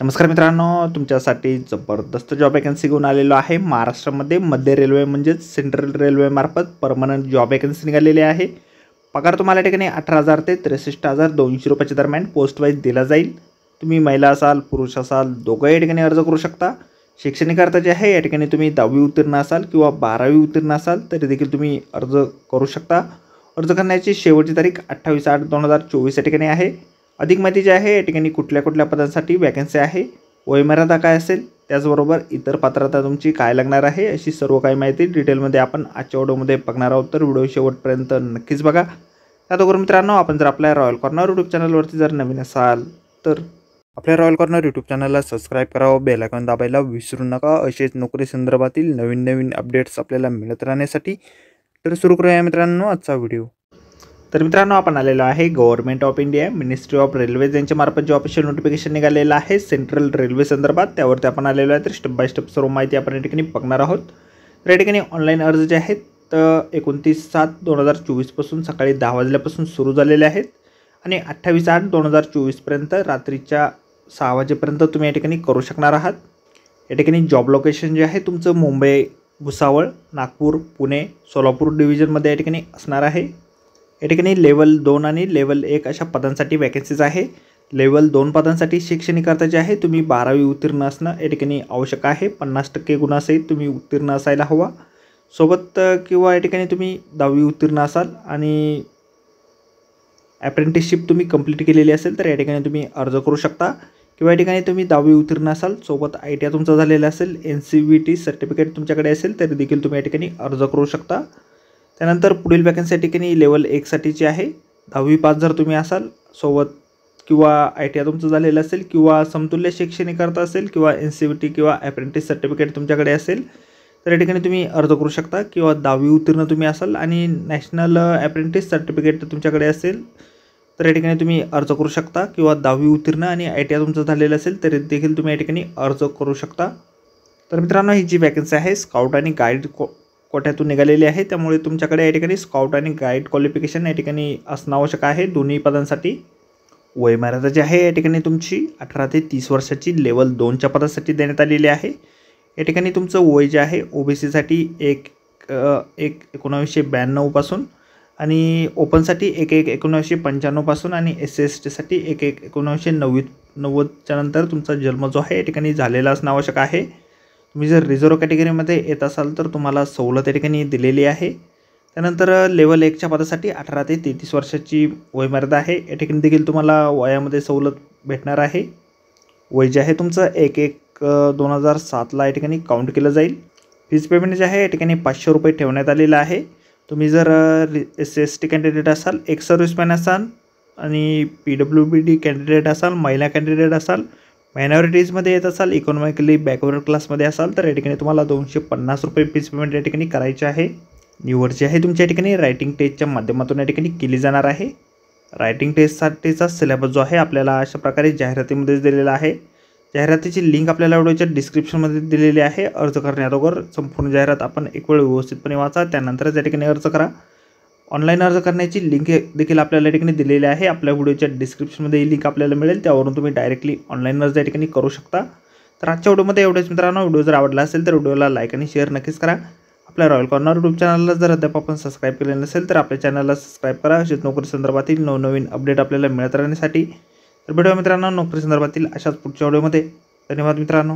नमस्कार मित्रांनो, तुमच्यासाठी जबरदस्त जॉब वॅकन्सी घेऊन आलेलो आहे। महाराष्ट्रामध्ये मध्य रेल्वे म्हणजे सेंट्रल रेल्वे मार्फत परमनंट जॉब वॅकन्सी निघालेली आहे। पगार तुम्हाला या ठिकाणी 18,000 ते 63,200 रुपयाच्या दरम्यान पोस्ट वाईज दिला जाईल। तुम्ही महिला असाल पुरुष असाल दोघंही या ठिकाणी अर्ज करू शकता। शैक्षणिक अर्थ जे आहे या ठिकाणी तुम्ही 10वी उत्तीर्ण असाल किंवा 12वी उत्तीर्ण असाल तरी देखील तुम्ही अर्ज करू शकता। अर्ज करण्याची शेवटची तारीख 28/8/2024 या ठिकाणी आहे। अधिक माहिती जी आहे या ठिकाणी कुठल्या पदांसाठी वॅकन्सी आहे, वयमर्यादा काय असेल, त्याचबरोबर इतर पात्रता तुमची काय लागणार आहे, अशी सर्व काही माहिती डिटेलमध्ये आपण आजच्या व्हिडिओमध्ये बघणार आहोत। तर व्हिडिओ शेवटपर्यंत नक्कीच बघा। त्याचबरोबर मित्रांनो, आपण जर आपल्या रॉयल कॉर्नर यूट्यूब चॅनलवरती जर नवीन असाल तर आपल्या रॉयल कॉर्नर यूट्यूब चॅनलला सबस्क्राईब करावं, बेल आयकॉन दाबायला विसरू नका। असेच नोकरी संदर्भातील नवीन अपडेट्स आपल्याला मिळत राहण्यासाठी। तर सुरू करूया मित्रांनो आजचा व्हिडिओ। तर मित्रांनो, आपण आलेलो आहे government of India ministry of railways यांच्या मार्फत जो ऑफिशियल नोटिफिकेशन निघालेलं आहे सेंट्रल रेल्वे संदर्भात, त्यावरती आपण आलेलो आहे। तर स्टेप बाय स्टेप सर्व माहिती आपण या ठिकाणी बघणार आहोत। तर या ठिकाणी ऑनलाईन अर्ज जे आहेत तर 29/7/2024 पासून सकाळी 10 वाजल्यापासून सुरू झालेले आहेत आणि 28/8/2024 पर्यंत रात्रीच्या 6 वाजेपर्यंत तुम्ही या ठिकाणी करू शकणार आहात। या ठिकाणी जॉब लोकेशन जे आहे तुमचं मुंबई, भुसावळ, नागपूर, पुणे, सोलापूर डिव्हिजनमध्ये या ठिकाणी असणार आहे। या ठिकाणी लेवल 2 आणि लेवल 1 अशा पदांसाठी वॅकन्सीज आहे। लेवल 2 पदांसाठी शैक्षणिक अर्थ जे आहे तुम्ही 12वी उत्तीर्ण असणं या ठिकाणी आवश्यक आहे। 50% गुणासहित तुम्ही उत्तीर्ण असायला हवा। सोबत किंवा या ठिकाणी तुम्ही 10वी उत्तीर्ण असाल आणि अप्रेंटिसशिप तुम्ही कंप्लीट केलेली असेल तर या ठिकाणी तुम्ही अर्ज करू शकता। किंवा या ठिकाणी तुम्ही 10वी उत्तीर्ण असाल, सोबत ITI तुमचा झालेला असेल, NCVT सर्टिफिकेट तुमच्याकडे असेल तरी देखील तुम्ही या ठिकाणी अर्ज करू शकता। त्यानंतर पुढील वॅकन्सी या ठिकाणी लेवल 1 साठीची आहे। 10वी पास जर तुम्ही असाल, सोबत किंवा ITI तुमचं झालेलं असेल किंवा समतुल्य शैक्षणिक अर्थ असेल किंवा NCVT किंवा अप्रेंटिस सर्टिफिकेट तुमच्याकडे असेल तर या ठिकाणी तुम्ही अर्ज करू शकता। किंवा 10वी उत्तीर्ण तुम्ही असाल आणि नॅशनल अप्रेंटिस सर्टिफिकेट तुमच्याकडे असेल तर या ठिकाणी तुम्ही अर्ज करू शकता। किंवा 10वी उत्तीर्ण आणि ITI तुमचं झालेलं असेल तरी देखील तुम्ही या ठिकाणी अर्ज करू शकता। तर मित्रांनो, ही जी वॅकन्सी आहे स्काउट आणि गाईड कोट्यातून निघालेली आहे, त्यामुळे तुमच्याकडे या ठिकाणी स्काउट आणि गाईड क्वालिफिकेशन या ठिकाणी असणं आवश्यक आहे दोन्ही पदांसाठी। वयमर्यादा जी आहे या ठिकाणी तुमची 18 ते 30 वर्षाची लेवल 2च्या पदासाठी देण्यात आलेली आहे। या ठिकाणी तुमचं वय जे आहे OBCसाठी 1/1992 पासून आणि ओपनसाठी 1/1995 पासून आणि SC/ST साठी 1/1990च्या नंतर तुमचा जन्म जो आहे या ठिकाणी झालेला असणं आवश्यक आहे। तुम्ही जर रिझर्व्ह कॅटेगरीमध्ये येत असाल तर तुम्हाला सवलत या ठिकाणी दिलेली आहे। त्यानंतर लेवल 1च्या पदासाठी 18 ते 33 वर्षाची वयमर्यादा आहे। या ठिकाणी देखील तुम्हाला वयामध्ये सवलत भेटणार आहे। वय जे आहे तुमचं 1/1/2007ला या ठिकाणी काउंट केलं जाईल। फीज पेमेंट जे आहे या ठिकाणी 500 रुपये ठेवण्यात आलेलं आहे। तुम्ही जर SC/ST कॅन्डिडेट असाल, एक्स सर्व्हिसमॅन असाल आणि PWBD कॅन्डिडेट असाल, महिला कॅन्डिडेट असाल, मायनॉरिटीजमध्ये येत असाल, इकॉनॉमिकली बॅकवर्ड क्लासमध्ये असाल तर या ठिकाणी तुम्हाला 250 रुपये फीज पेमेंट या ठिकाणी करायचे आहे। निवड जी आहे तुमच्या ठिकाणी रायटिंग टेस्टच्या माध्यमातून या ठिकाणी केली जाणार आहे। रायटिंग टेस्टसाठीचा सिलेबस जो आहे आपल्याला अशा प्रकारे जाहिरातीमध्येच दिलेला आहे। जाहिरातीची लिंक आपल्याला व्हिडिओच्या डिस्क्रिप्शनमध्ये दिलेली आहे। अर्ज करण्याअगोदर संपूर्ण जाहिरात आपण एक वेळ व्यवस्थितपणे वाचा, त्यानंतरच या ठिकाणी अर्ज करा। ऑनलाईन अर्ज करण्याची लिंक देखील आपल्याला या ठिकाणी दिलेली आहे। आपल्या व्हिडिओच्या डिस्क्रिप्शनमध्ये ही लिंक आपल्याला मिळेल, त्यावरून तुम्ही डायरेक्टली ऑनलाईन अर्ज या ठिकाणी करू शकता। तर आजच्या व्हिडिओमध्ये एवढेच मित्रांनो। व्हिडिओ जर आवडला असेल तर व्हिडिओला लाईक आणि शेअर नक्कीच करा। आपल्या रॉयल कॉर्नर यूट्यूब चॅनलला जर अद्याप आपण सबस्क्राईब केले नसेल तर आपल्या चॅनलला सबस्क्राईब करा, असेच नोकरी संदर्भातील नवनवीन अपडेट आपल्याला मिळत राहण्यासाठी। तर भेटूया मित्रांनो नोकरी संदर्भातील अशाच पुढच्या व्हिडिओमध्ये। धन्यवाद मित्रांनो।